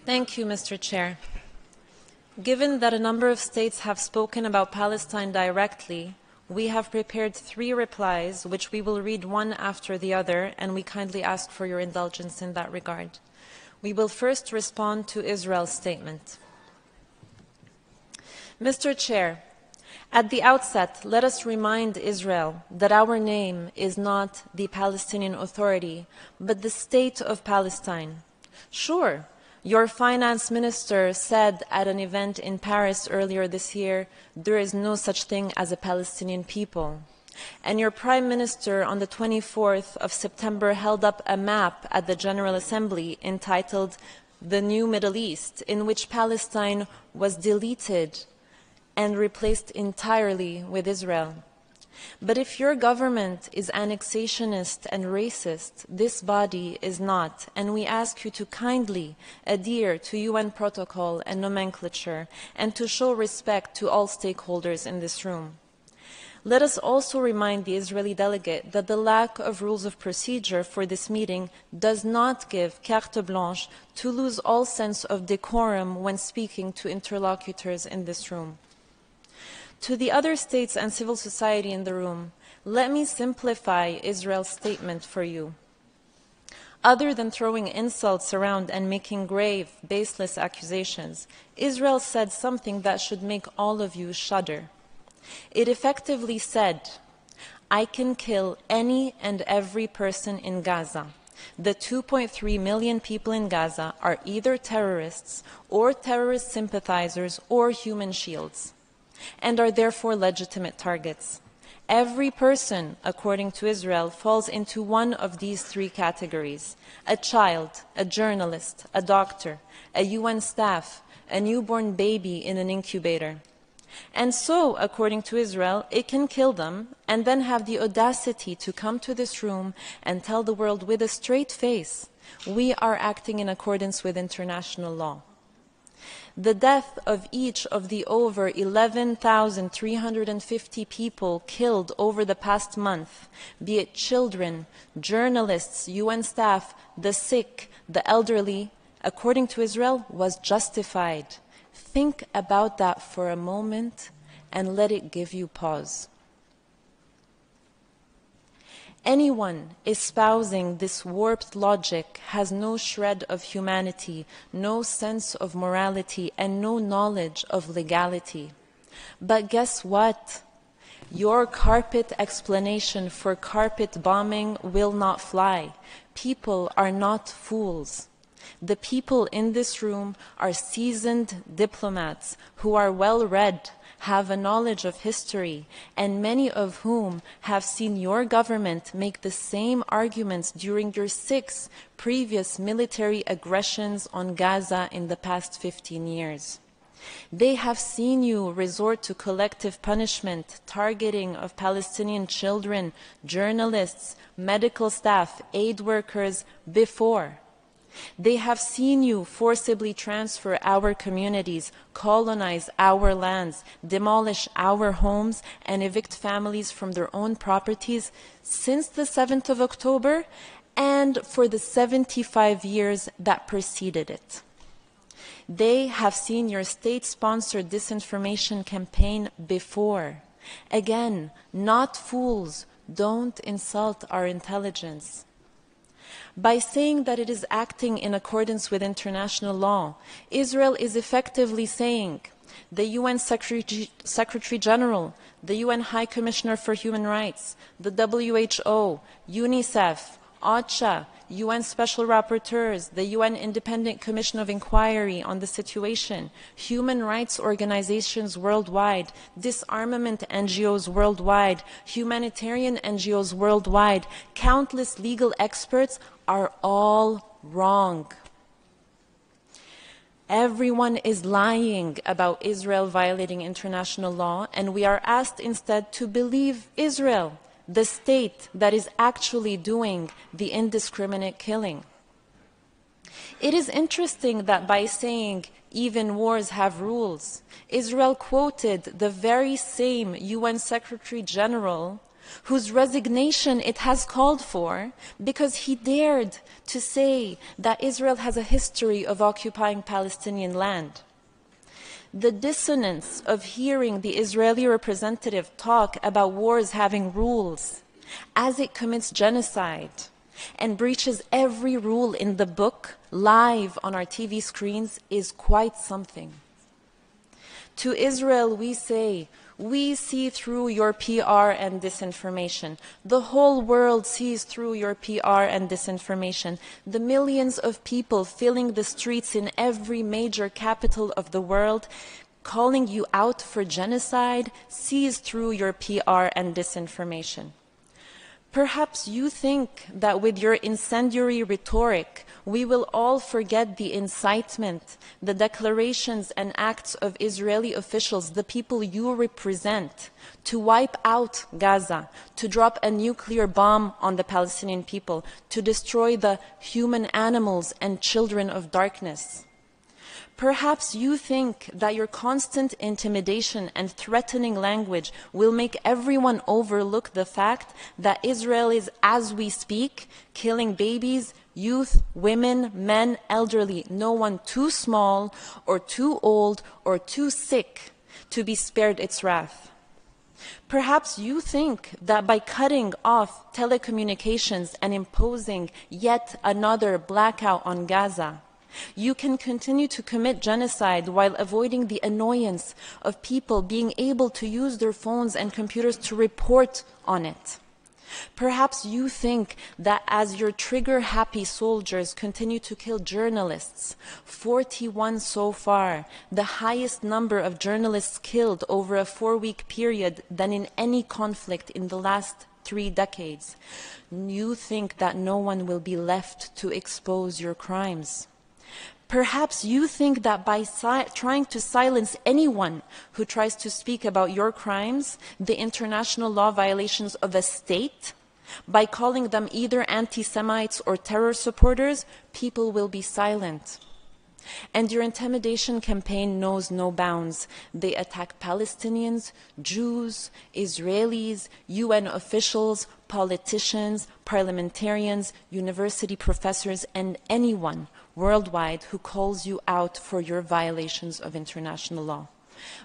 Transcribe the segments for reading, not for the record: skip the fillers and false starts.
Thank you, Mr. Chair. Given that a number of states have spoken about Palestine directly, we have prepared 3 replies, which we will read one after the other, and we kindly ask for your indulgence in that regard. We will first respond to Israel's statement. Mr. Chair, at the outset, let us remind Israel that our name is not the Palestinian Authority, but the State of Palestine. Sure, your finance minister said at an event in Paris earlier this year, there is no such thing as a Palestinian people. And your prime minister on the 24th of September held up a map at the General Assembly entitled The New Middle East, in which Palestine was deleted and replaced entirely with Israel. But if your government is annexationist and racist, this body is not, and we ask you to kindly adhere to UN protocol and nomenclature and to show respect to all stakeholders in this room. Let us also remind the Israeli delegate that the lack of rules of procedure for this meeting does not give carte blanche to lose all sense of decorum when speaking to interlocutors in this room. To the other states and civil society in the room, let me simplify Israel's statement for you. Other than throwing insults around and making grave, baseless accusations, Israel said something that should make all of you shudder. It effectively said, I can kill any and every person in Gaza. The 2.3 million people in Gaza are either terrorists or terrorist sympathizers or human shields, and are therefore legitimate targets. Every person, according to Israel, falls into one of these 3 categories: a child, a journalist, a doctor, a UN staff, a newborn baby in an incubator. And so, according to Israel, it can kill them and then have the audacity to come to this room and tell the world with a straight face, we are acting in accordance with international law. The death of each of the over 11,350 people killed over the past month, be it children, journalists, UN staff, the sick, the elderly, according to Israel, was justified. Think about that for a moment and let it give you pause. Anyone espousing this warped logic has no shred of humanity, no sense of morality, and no knowledge of legality. But guess what? Your carpet explanation for carpet bombing will not fly. People are not fools. The people in this room are seasoned diplomats who are well-read, have a knowledge of history, and many of whom have seen your government make the same arguments during your 6 previous military aggressions on Gaza in the past 15 years. They have seen you resort to collective punishment, targeting of Palestinian children, journalists, medical staff, aid workers before. They have seen you forcibly transfer our communities, colonize our lands, demolish our homes, and evict families from their own properties since the 7th of October and for the 75 years that preceded it. They have seen your state-sponsored disinformation campaign before. Again, not fools, don't insult our intelligence. By saying that it is acting in accordance with international law, Israel is effectively saying the UN Secretary General, the UN High Commissioner for Human Rights, the WHO, UNICEF, OCHA, UN Special Rapporteurs, the UN Independent Commission of Inquiry on the Situation, human rights organizations worldwide, disarmament NGOs worldwide, humanitarian NGOs worldwide, countless legal experts are all wrong. Everyone is lying about Israel violating international law, and we are asked instead to believe Israel, the state that is actually doing the indiscriminate killing. It is interesting that by saying even wars have rules, Israel quoted the very same UN Secretary General whose resignation it has called for because he dared to say that Israel has a history of occupying Palestinian land. The dissonance of hearing the Israeli representative talk about wars having rules as it commits genocide and breaches every rule in the book live on our TV screens is quite something. To Israel we say, we see through your PR and disinformation. The whole world sees through your PR and disinformation. The millions of people filling the streets in every major capital of the world, calling you out for genocide, sees through your PR and disinformation. Perhaps you think that with your incendiary rhetoric, we will all forget the incitement, the declarations and acts of Israeli officials, the people you represent, to wipe out Gaza, to drop a nuclear bomb on the Palestinian people, to destroy the human animals and children of darkness. Perhaps you think that your constant intimidation and threatening language will make everyone overlook the fact that Israel is, as we speak, killing babies, youth, women, men, elderly, no one too small or too old or too sick to be spared its wrath. Perhaps you think that by cutting off telecommunications and imposing yet another blackout on Gaza, you can continue to commit genocide while avoiding the annoyance of people being able to use their phones and computers to report on it. Perhaps you think that as your trigger-happy soldiers continue to kill journalists, 41 so far, the highest number of journalists killed over a 4-week period than in any conflict in the last 3 decades, you think that no one will be left to expose your crimes. Perhaps you think that by trying to silence anyone who tries to speak about your crimes, the international law violations of a state, by calling them either anti-Semites or terror supporters, people will be silent. And your intimidation campaign knows no bounds. They attack Palestinians, Jews, Israelis, UN officials, politicians, parliamentarians, university professors, and anyone worldwide who calls you out for your violations of international law.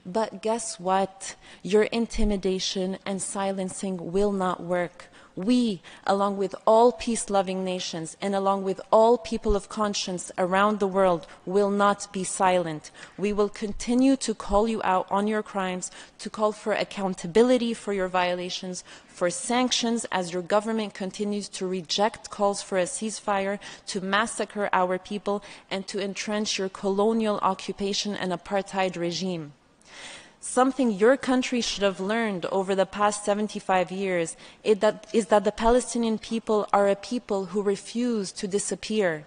But guess what? Your intimidation and silencing will not work. We, along with all peace-loving nations and along with all people of conscience around the world, will not be silent. We will continue to call you out on your crimes, to call for accountability for your violations, for sanctions as your government continues to reject calls for a ceasefire, to massacre our people, and to entrench your colonial occupation and apartheid regime. Something your country should have learned over the past 75 years is that the Palestinian people are a people who refuse to disappear.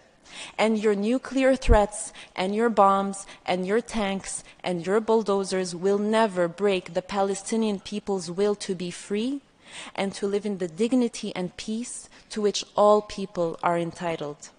And your nuclear threats and your bombs and your tanks and your bulldozers will never break the Palestinian people's will to be free and to live in the dignity and peace to which all people are entitled.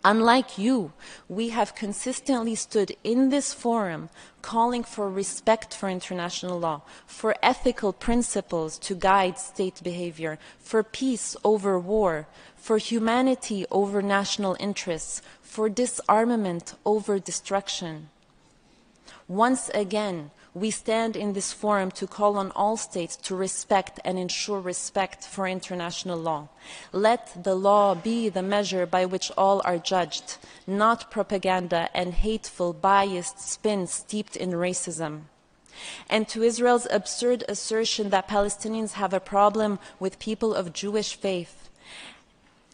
Unlike you, we have consistently stood in this forum calling for respect for international law, for ethical principles to guide state behavior, for peace over war, for humanity over national interests, for disarmament over destruction. Once again, we stand in this forum to call on all states to respect and ensure respect for international law. Let the law be the measure by which all are judged, not propaganda and hateful, biased spin steeped in racism. And to Israel's absurd assertion that Palestinians have a problem with people of Jewish faith,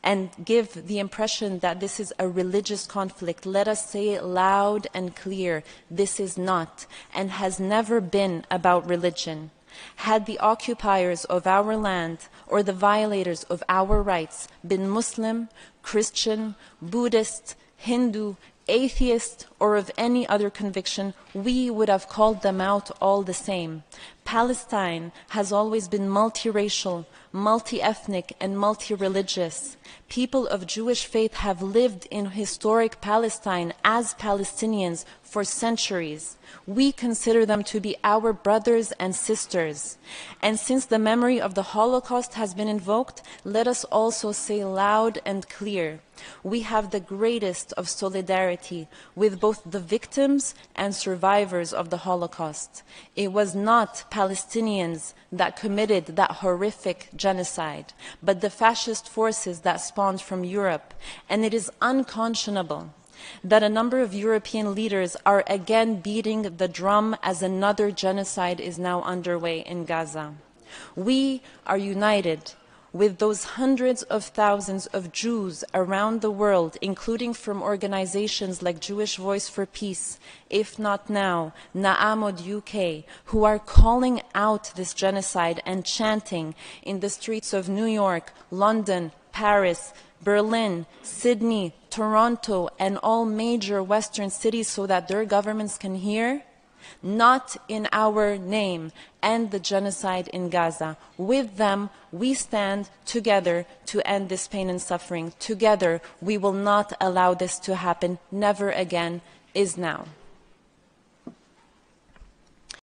and give the impression that this is a religious conflict, let us say loud and clear, this is not and has never been about religion. Had the occupiers of our land or the violators of our rights been Muslim, Christian, Buddhist, Hindu, atheist, or of any other conviction, we would have called them out all the same. Palestine has always been multiracial, multi-ethnic, and multi-religious. People of Jewish faith have lived in historic Palestine as Palestinians for centuries. We consider them to be our brothers and sisters. And since the memory of the Holocaust has been invoked, let us also say loud and clear, we have the greatest of solidarity with both the victims and survivors of the Holocaust. It was not Palestinians that committed that horrific genocide, but the fascist forces that spawned from Europe. And it is unconscionable that a number of European leaders are again beating the drum as another genocide is now underway in Gaza. We are united with those hundreds of thousands of Jews around the world, including from organizations like Jewish Voice for Peace, If Not Now, Na'amod UK, who are calling out this genocide and chanting in the streets of New York, London, Paris, Berlin, Sydney, Toronto, and all major Western cities so that their governments can hear. Not in our name, end the genocide in Gaza. With them, we stand together to end this pain and suffering. Together, we will not allow this to happen. Never again is now.